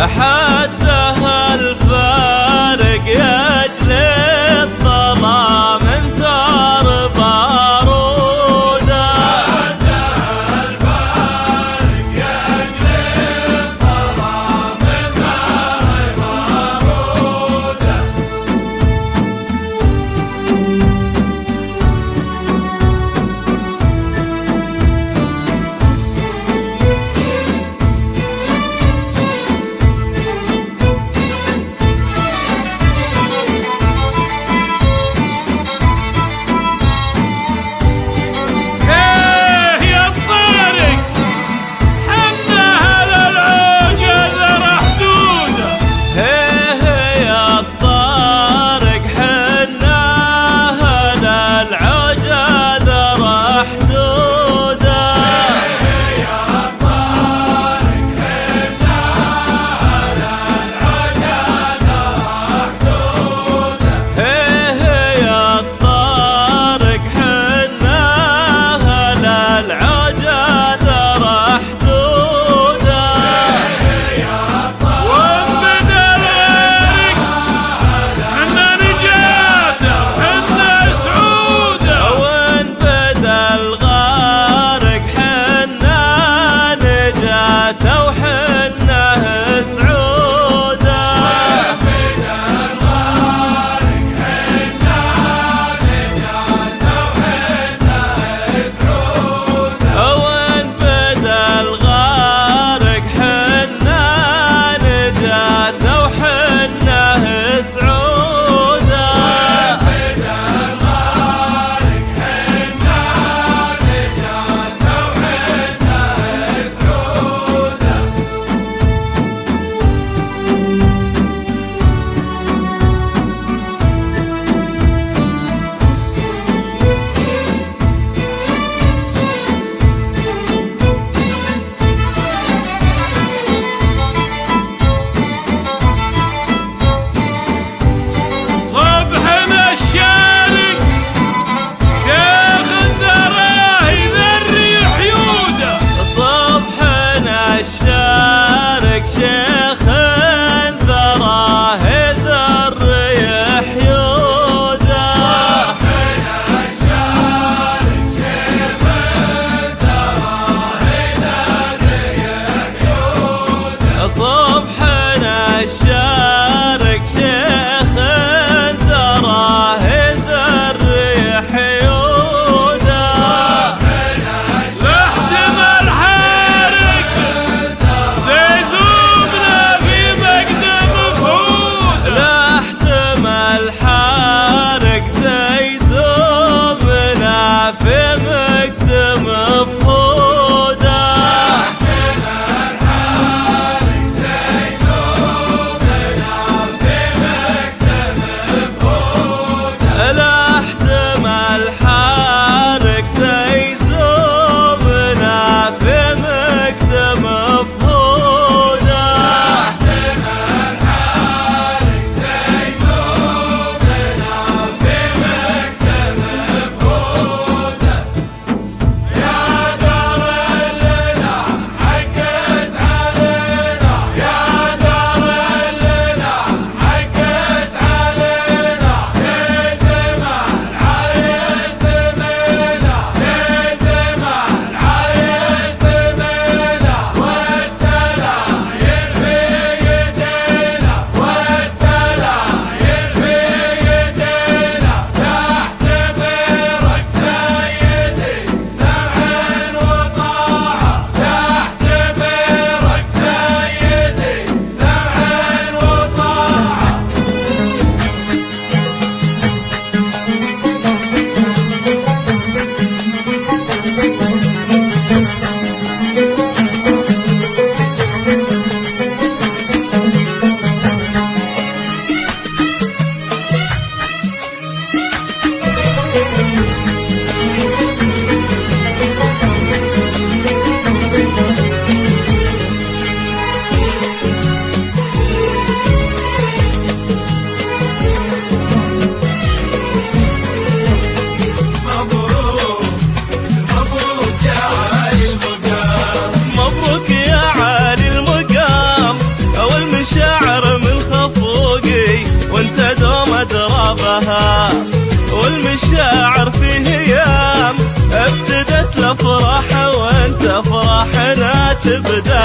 حده الفارق يجلي الظلام انثار باروده. حده الفارق يجلي الظلام انثار باروده.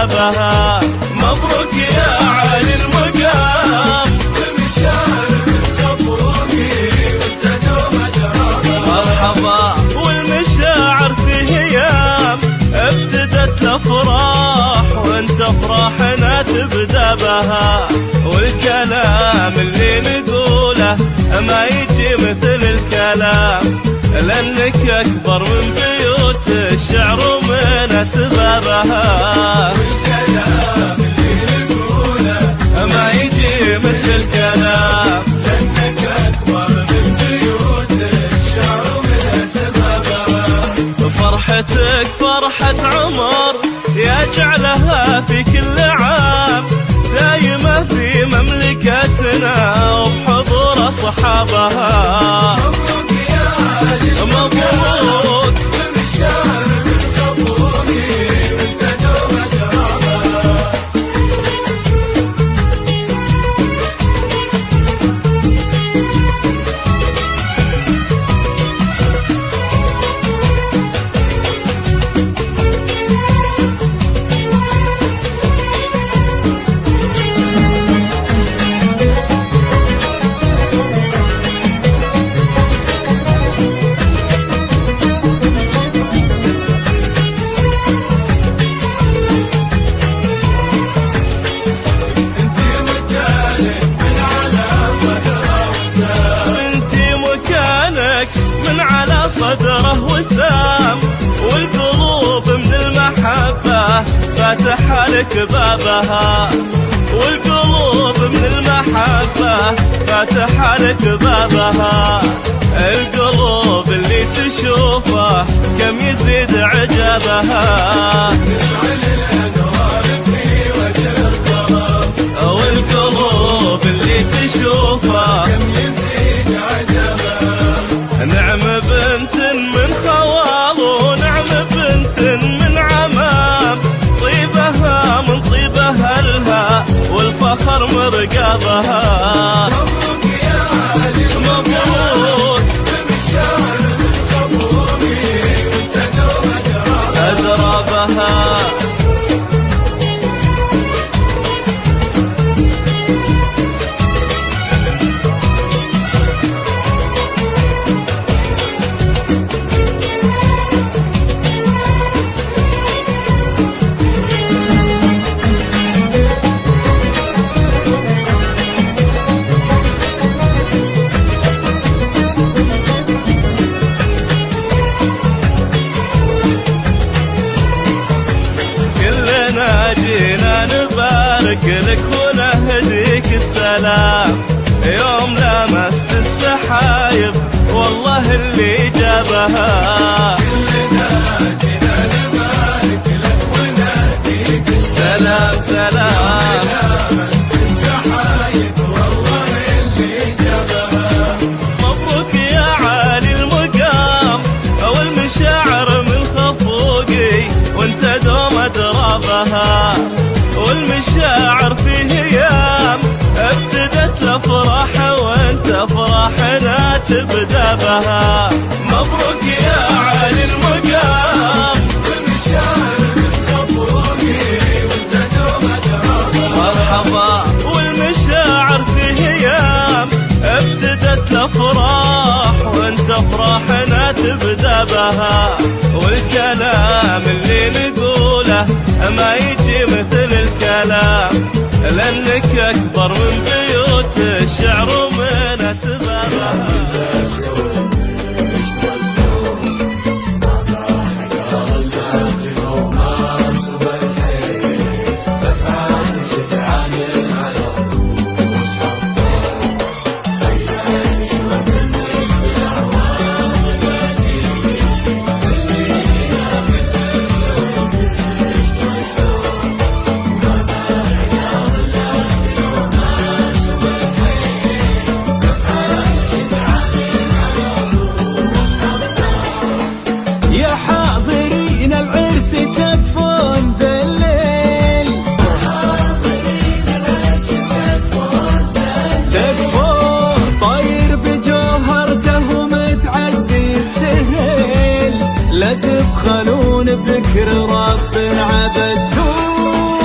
تبدأ مبروك يا علي المقام والمشاعر بالخفوقي وانت دوم دربها. مرحبا والمشاعر في ايام ابتدت الافراح وانت افراحنا تبدا بها، والكلام اللي نقوله ما يجي مثل الكلام لانك اكبر من بيوت الشعر ومن اسبابها. والكلام اللي نقوله ما يجي مثل الكلام لانك اكبر من بيوت الشعر ومن اسبابها. فرحتك فرحة عمر يجعلها في كل عام دايمة في مملكتنا وبحضور أصحابها. مبروك يا علي مبروك والمشاعر بالخفوقي وانت دوم دربها. صدره وسام والقلوب من المحبة فاتح لك بابها، والقلوب من المحبة فاتح لك بابها. القلوب اللي تشوفه كم يزيد عجبها، تشعل الانوار في وجه الظلام. والقلوب اللي تشوفه كم يزيد عجبها. نعم بنت من خوال ونعم بنت من عمام، طيبها من طيب أهلها والفخر مرقبها. مبروك يا علي مبروك والمشاعر بالخفوقي وانت دوم دربها. أدربها. جينا نبارك لك ونهديك السلام يوم لمست السحايب والله اللي جابها. كلنا جينا نبارك لك ونهديك سلام سلام لمست السحايب والله اللي جابها. مبروك يا عالي المقام والمشاعر من خفوقي وانت دوم أدربها، والمشاعر في ايام ابتدت الافراح وانت افراحنا تبدا بها. مبروك يا علي المقام والمشاعر بالخفوقي وانت دوم دربها. مرحبا والمشاعر في ايام ابتدت الافراح وانت افراحنا تبدا بها، والكلام اللي نقوله ما يجي مثل الكلام لانك اكبر من بيوت الشعر ومن اسبابها. لا تبخلون بذكر رب عبدتوه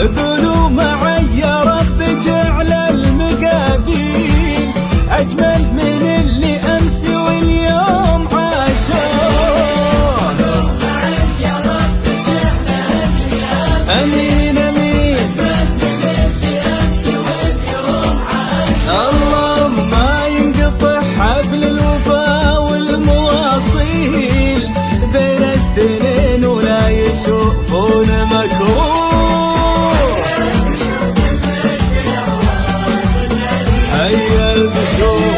قولوا معي يا رب جعل المقادير أجمل من اللي أمس واليوم عاشوه. أمين أمين الله ما ينقطع حبل الوفا والمواصيل بين الدنين ولا يشوفون مكروه. هيا البشوف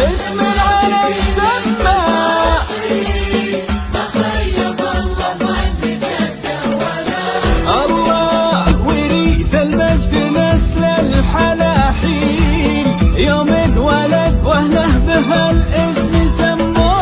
اسم العالم سمى الله وريث المجد نسل الحلاحين يوم انولد واهله به الاسم سموه.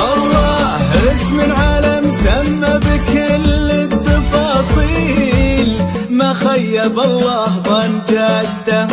الله اسم العالم سمى بكل التفاصيل ما خيب الله ظن جده